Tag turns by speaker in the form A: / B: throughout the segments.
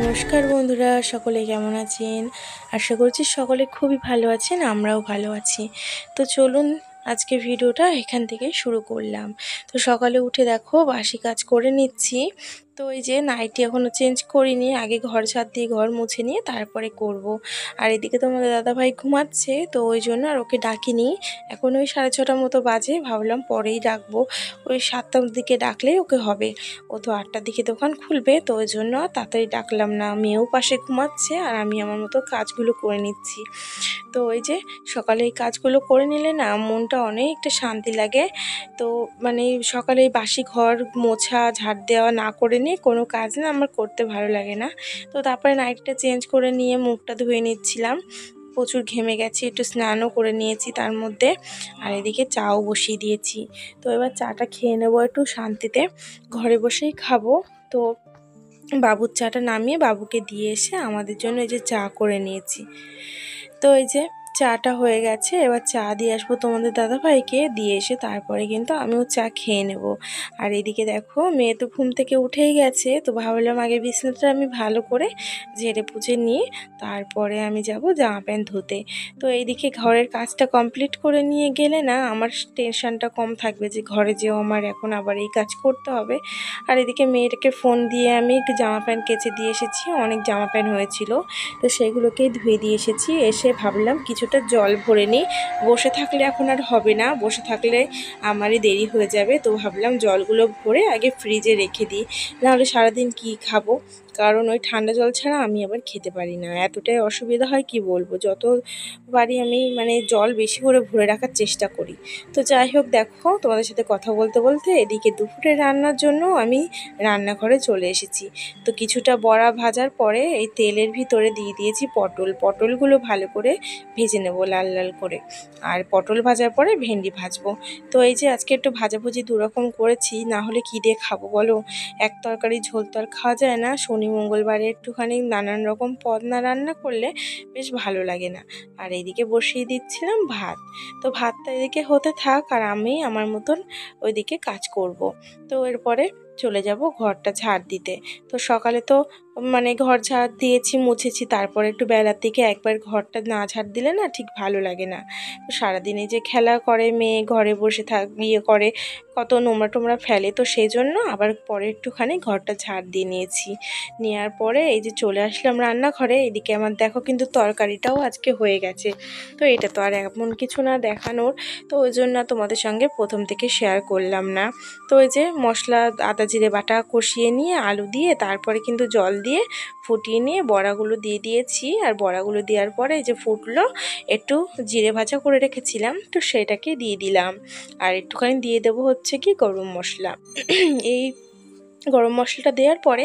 A: নমস্কার বন্ধুরা, সকলে কেমন আছেন? আশা করছি সকলে খুবই ভালো আছেন, আমরাও ভালো আছি। তো চলুন আজকে ভিডিওটা এখান থেকে শুরু করলাম। তো সকালে উঠে দেখো বাসি কাজ করে নিচ্ছি। তো এই যে নাইটি এখনও চেঞ্জ করিনি, আগে ঘর ঝাড় দিয়ে ঘর মুছে নিয়ে তারপরে করব। আর এদিকে তো আমাদের দাদাভাই ঘুমাচ্ছে, তো ওই জন্য আর ওকে ডাকিনি। এখন ওই 6:30 মতো বাজে, ভাবলাম পরেই ডাকবো। ওই 7টার দিকে ডাকলেই ওকে হবে। ও তো 8টার দিকে দোকান খুলবে, তো ওই জন্য আর তাড়াতাড়ি ডাকলাম না। মেয়েও পাশে ঘুমাচ্ছে আর আমি আমার মতো কাজগুলো করে নিচ্ছি। তো ওই যে সকালে এই কাজগুলো করে নিলে না মনটা অনেকটা শান্তি লাগে। তো মানে সকালে এই বাসি ঘর মোছা ঝাড় দেওয়া না করে নিয়ে কোনো কাজ না আমার করতে ভালো লাগে না। তো তারপরে নাইটটা চেঞ্জ করে নিয়ে মুখটা ধুয়ে নিচ্ছিলাম। প্রচুর ঘেমে গেছি, একটু স্নানও করে নিয়েছি তার মধ্যে। আর এদিকে চাও বসিয়ে দিয়েছি। তো এবার চাটা খেয়ে নেবো একটু শান্তিতে, ঘরে বসেই খাবো। তো বাবুর চাটা নামিয়ে বাবুকে দিয়ে এসে আমাদের জন্য এই যে চা করে নিয়েছি। তো এই যে চাটা হয়ে গেছে, এবার চা দিয়ে আসবো তোমাদের দাদাভাইকে, দিয়ে এসে তারপরে কিন্তু আমিও চা খেয়ে নেব। আর এদিকে দেখো মেয়ে তো ঘুম থেকে উঠেই গেছে, তো ভাবলাম আগে বিছানাটা আমি ভালো করে ঝেড়ে পুছে নিয়ে তারপরে আমি যাব জামা প্যান্ট ধুতে। তো এইদিকে ঘরের কাজটা কমপ্লিট করে নিয়ে গেলে না আমার টেনশনটা কম থাকবে যে ঘরে যেও আমার এখন আবার এই কাজ করতে হবে। আর এদিকে মেয়েটাকে ফোন দিয়ে আমি একটু জামা প্যান্ট কেচে দিয়ে এসেছি, অনেক জামা প্যান্ট হয়েছিল, তো সেগুলোকেই ধুয়ে দিয়ে এসেছি। এসে ভাবলাম কিছুটা জল ভরে নিই, বসে থাকলে এখন আর হবে না, বসে থাকলে আমারই দেরি হয়ে যাবে। তো ভাবলাম জলগুলো ভরে আগে ফ্রিজে রেখে দিই, নাহলে সারাদিন কি খাবো। কারণ ওই ঠান্ডা জল ছাড়া আমি আবার খেতে পারি না, এতটাই অসুবিধা হয় কি বলবো। যতবারই আমি মানে জল বেশি করে ভরে রাখার চেষ্টা করি। তো যাই হোক, দেখো তোমাদের সাথে কথা বলতে বলতে এদিকে দুপুরে রান্নার জন্য আমি রান্নাঘরে চলে এসেছি। তো কিছুটা বড়া ভাজার পরে এই তেলের ভিতরে দিয়ে দিয়েছি পটলগুলো ভালো করে ভেজে নেব লাল লাল করে। আর পটল ভাজার পরে ভেন্ডি ভাজবো। তো এই যে আজকে একটু ভাজাভুজি দুরকম করেছি, না হলে কী দিয়ে খাবো বলো। এক তরকারি ঝোল তো আর খাওয়া যায় না, শনি মঙ্গলবারে একটুখানি নানান রকম পদ না রান্না করলে বেশ ভালো লাগে না। আর এইদিকে বসিয়ে দিচ্ছিলাম ভাত। তো ভাতটা এদিকে হতে থাক আর আমি আমার মতন ওইদিকে কাজ করব। তো এরপরে চলে যাব ঘরটা ঝাড় দিতে। তো সকালে তো মানে ঘর ঝাড় দিয়েছি, মুছেছি, তারপরে একটু বেলার দিকে একবার ঘরটা না ঝাড় দিলে না ঠিক ভালো লাগে না। তো সারাদিনে যে খেলা করে মেয়ে, ঘরে বসে করে, কত নোংরা টোমরা ফেলে, তো সেই জন্য আবার পরে একটুখানি ঘরটা ঝাড় দিয়ে নিয়েছি। নেওয়ার পরে এই যে চলে আসলাম রান্নাঘরে। এদিকে আমার দেখো কিন্তু তরকারিটাও আজকে হয়ে গেছে। তো এটা তো আর এমন কিছু না দেখানোর, তো ওই জন্য তোমাদের সঙ্গে প্রথম থেকে শেয়ার করলাম না। তো ওই যে মশলা আদা জিরে বাটা কষিয়ে নিয়ে আলু দিয়ে তারপরে কিন্তু জল দিয়ে ফুটিয়ে নিয়ে বড়াগুলো দিয়ে দিয়েছি। আর বড়াগুলো দেওয়ার পরে এই যে ফুটলো, একটু জিরে ভাজা করে রেখেছিলাম তো সেটাকে দিয়ে দিলাম। আর একটুখানি দিয়ে দেবো হচ্ছে কি গরম মশলা। এই গরম মশলাটা দেওয়ার পরে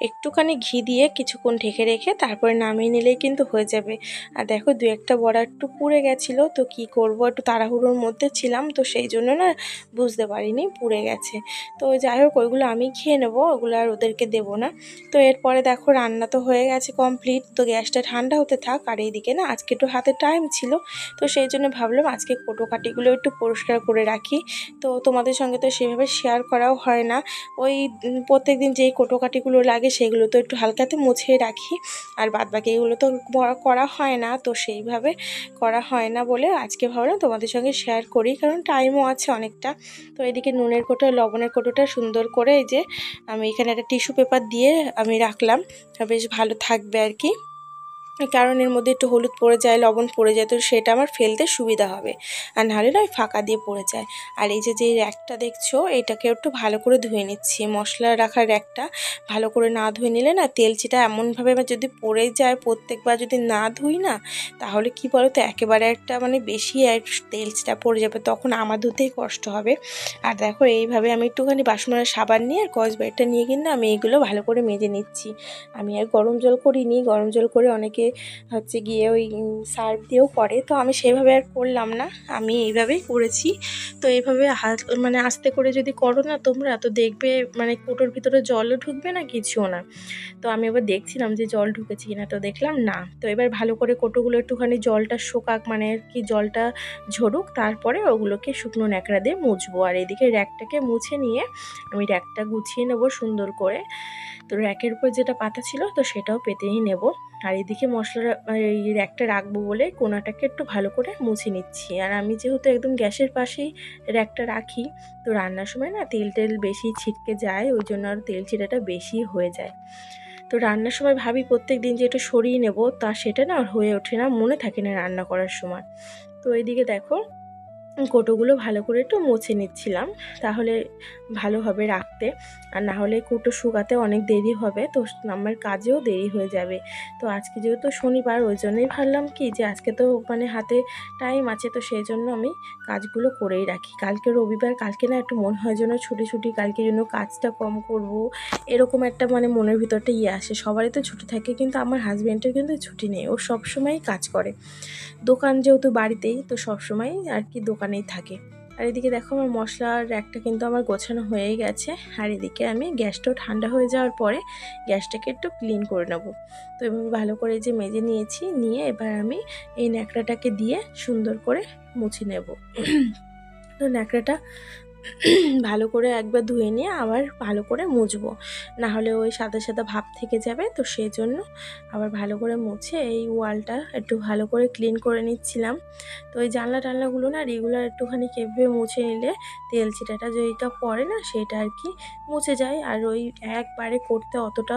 A: একটুখানি ঘি দিয়ে কিছুক্ষণ ঢেকে রেখে তারপরে নামিয়ে নিলেই কিন্তু হয়ে যাবে। আর দেখো দু একটা বড়া একটু পুড়ে গেছিলো, তো কি করব, একটু তাড়াহুড়োর মধ্যে ছিলাম, তো সেই জন্য না বুঝতে পারিনি পুড়ে গেছে। তো যাই হোক ওইগুলো আমি খেয়ে নেবো, ওগুলো আর ওদেরকে দেবো না। তো এরপরে দেখো রান্না তো হয়ে গেছে কমপ্লিট, তো গ্যাসটা ঠান্ডা হতে থাক। আর এইদিকে না আজকে একটু হাতে টাইম ছিল, তো সেই জন্য ভাবলাম আজকে কোটোকাটিগুলো একটু পরিষ্কার করে রাখি। তো তোমাদের সঙ্গে তো সেভাবে শেয়ার করাও হয় না। ওই প্রত্যেকদিন যেই কোটোকাটিগুলো লাগে সেগুলো তো একটু হালকাতে মুছে রাখি, আর বাদবাকি এগুলো তো করা হয় না, তো সেইভাবে করা হয় না বলে আজকে ভাবলাম তোমাদের সঙ্গে শেয়ার করি, কারণ টাইমও আছে অনেকটা। তো এদিকে নুনের কোটো লবণের কোটোটা সুন্দর করে এই যে আমি এখানে একটা টিস্যু পেপার দিয়ে আমি রাখলাম, বেশ ভালো থাকবে আর কি। কারণ এর মধ্যে একটু হলুদ পড়ে যায়, লবণ পড়ে যায়, তো সেটা আমার ফেলতে সুবিধা হবে, আর নাহলে না ফাঁকা দিয়ে পড়ে যায়। আর এই যে যেই র্যাকটা দেখছো এটাকে একটু ভালো করে ধুয়ে নিচ্ছি, মশলা রাখার র্যাকটা ভালো করে না ধুয়ে নিলে না তেলচিটা এমনভাবে যদি পড়ে যায়, প্রত্যেকবার যদি না ধুই না তাহলে কি বলো তো একেবারে একটা মানে বেশি তেলচিটা পড়ে যাবে, তখন আমার ধুতেই কষ্ট হবে। আর দেখো এইভাবে আমি একটুখানি বাসনের সাবান নিয়ে আর কসবাইটটা নিয়ে কিন্তু আমি এইগুলো ভালো করে মেজে নিচ্ছি। আমি আর গরম জল করিনি, গরম জল করে অনেকে হচ্ছে গিয়ে ওই সার্ফ দিয়েও করে, তো আমি সেভাবে আর করলাম না, আমি এইভাবেই করেছি। তো এইভাবে মানে আস্তে করে যদি করো না তোমরা, তো দেখবে মানে কোটোর ভিতরে জলও ঢুকবে না, কিছুও না। তো আমি এবার দেখছিলাম যে জল ঢুকেছে কিনা, তো দেখলাম না। তো এবার ভালো করে কোটোগুলো একটুখানি জলটা শোকাক, মানে আর কি জলটা ঝরুক, তারপরে ওগুলোকে শুকনো ন্যাকড়া দিয়ে মুছবো। আর এদিকে র্যাকটাকে মুছে নিয়ে আমি র্যাকটা গুছিয়ে নেবো সুন্দর করে। তো র্যাকের উপর যেটা পাতা ছিল তো সেটাও পেতেই নেব। আর এদিকে মশলা এই র্যাকটা রাখবো বলে কোনাটাকে একটু ভালো করে মুছে নিচ্ছি। আর আমি যেহেতু একদম গ্যাসের পাশেই র্যাকটা রাখি, তো রান্নার সময় না তেল বেশি ছিটকে যায়, ওই জন্য আর তেল ছিটাটা বেশি হয়ে যায়। তো রান্নার সময় ভাবি প্রত্যেক দিন যে একটু সরিয়ে নেব, তা সেটা না হয়ে ওঠে না, মনে থাকে না রান্না করার সময়। তো এইদিকে দেখো কৌটোগুলো ভালো করে একটু মুছে নিচ্ছিলাম, তাহলে ভালো হবে রাখতে। আর না হলে কৌটো শুকাতে অনেক দেরি হবে, তো আমার কাজেও দেরি হয়ে যাবে। তো আজকে যেহেতু শনিবার, ওই জন্যই ভাবলাম কি যে আজকে তো মানে হাতে টাইম আছে, তো সেই জন্য আমি কাজগুলো করেই রাখি। কালকে রবিবার, কালকে না একটু মনে হয় যেন ছুটি, কালকে জন্য কাজটা কম করব, এরকম একটা মানে মনের ভিতরটা আসে। সবারই তো ছুটি থাকে, কিন্তু আমার হাজব্যান্ডের কিন্তু ছুটি নেই, ও সবসময়ই কাজ করে। দোকান যেহেতু বাড়িতেই, তো সবসময় আর কি দোকানেই থাকে। আর এদিকে দেখো আমার মশলার র্যাকটা কিন্তু আমার গোছানো হয়েই গেছে। আর এদিকে আমি গ্যাসটাও ঠান্ডা হয়ে যাওয়ার পরে গ্যাসটাকে একটু ক্লিন করে নেব। তো এভাবে ভালো করে যে মেজে নিয়েছি, নিয়ে এবার আমি এই ন্যাকড়াটাকে দিয়ে সুন্দর করে মুছে নেব। তো ন্যাকড়াটা ভালো করে একবার ধুয়ে নিয়ে আবার ভালো করে মুছবো, না হলে ওই সাদা সাদা ভাব থেকে যাবে। তো সেই জন্য আবার ভালো করে মুছে এই ওয়ালটা একটু ভালো করে ক্লিন করে নিচ্ছিলাম। তো ওই জানলা টানলাগুলো না রেগুলার একটুখানি কেঁপে মুছে নিলে তেল ছিটাটা যেটা পড়ে না সেটা আর কি মুছে যায়, আর ওই একবারে করতে অতটা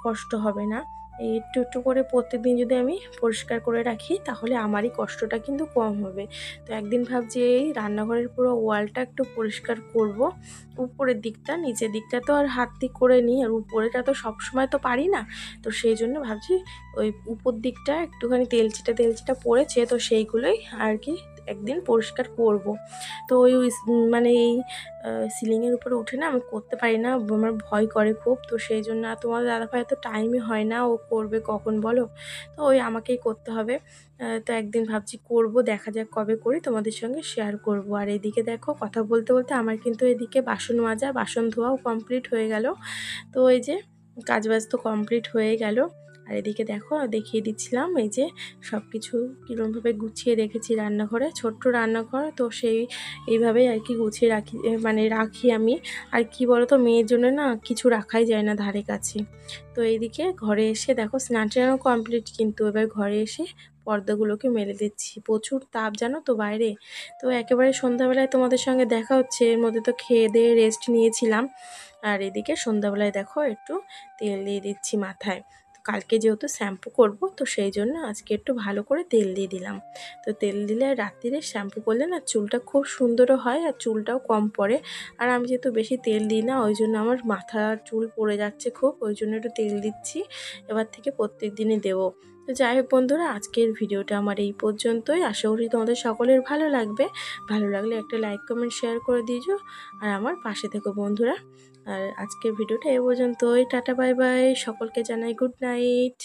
A: কষ্ট হবে না। এই একটু একটু করে প্রত্যেকদিন যদি আমি পরিষ্কার করে রাখি, তাহলে আমারই কষ্টটা কিন্তু কম হবে। তো একদিন ভাবছি এই রান্নাঘরের পুরো ওয়ালটা একটু পরিষ্কার করব। উপরের দিকটা, নিচের দিকটা তো আর হাত দিয়ে করে নিই, আর উপরেটা তো সবসময় তো পারি না। তো সেই জন্য ভাবছি ওই উপর দিকটা একটুখানি তেল চিটা পড়েছে, তো সেইগুলোই আর কি একদিন পরিষ্কার করব। তো ওই মানে এই সিলিংয়ের উপরে উঠে না আমি করতে পারি না, আমার ভয় করে খুব। তো সেই জন্য আর তোমাদের দাদাভাই তো টাইমই হয় না, ও করবে কখন বলো? তো ওই আমাকেই করতে হবে। তো একদিন ভাবছি করব, দেখা যাক কবে করি, তোমাদের সঙ্গে শেয়ার করব। আর এদিকে দেখো কথা বলতে বলতে আমার কিন্তু এদিকে বাসন মাজা, বাসন ধোয়াও কমপ্লিট হয়ে গেল। তো এই যে কাজবাজ তো কমপ্লিট হয়ে গেল। আর এদিকে দেখো দেখিয়ে দিচ্ছিলাম এই যে সব কিছু কীরকমভাবে গুছিয়ে রেখেছি রান্নাঘরে, ছোট্ট রান্নাঘর, তো এইভাবেই আর কি গুছিয়ে রাখি, মানে রাখি আমি। আর কি বলো তো, মেয়ের জন্য না কিছু রাখাই যায় না ধারে কাছে। তো এইদিকে ঘরে এসে দেখো স্নান টানও কমপ্লিট, কিন্তু এবার ঘরে এসে পর্দাগুলোকে মেলে দিচ্ছি। প্রচুর তাপ জানো তো বাইরে। তো একেবারে সন্ধ্যাবেলায় তোমাদের সঙ্গে দেখা হচ্ছে, এর মধ্যে তো খেয়ে দিয়ে রেস্ট নিয়েছিলাম। আর এদিকে সন্ধ্যাবেলায় দেখো একটু তেল দিয়ে দিচ্ছি মাথায়। তো কালকে যেহেতু শ্যাম্পু করব, তো সেই জন্য আজকে একটু ভালো করে তেল দিয়ে দিলাম। তো তেল দিলে রাত্রিরে শ্যাম্পু করলে না চুলটা খুব সুন্দরও হয়, আর চুলটাও কম পড়ে। আর আমি যেহেতু বেশি তেল দিই না, ওই জন্য আমার মাথার চুল পড়ে যাচ্ছে খুব, ওই জন্য একটু তেল দিচ্ছি। এবার থেকে প্রত্যেক দিনই দেবো। তো যাই হোক বন্ধুরা, আজকের ভিডিওটা আমার এই পর্যন্তই। আশা করি তোমাদের সকলের ভালো লাগবে। ভালো লাগলে একটা লাইক কমেন্ট শেয়ার করে দিও, আর আমার পাশে থেকো বন্ধুরা। আর আজকের ভিডিওটা এ পর্যন্তই। টাটা বাই বাই, সকলকে জানাই গুড নাইট।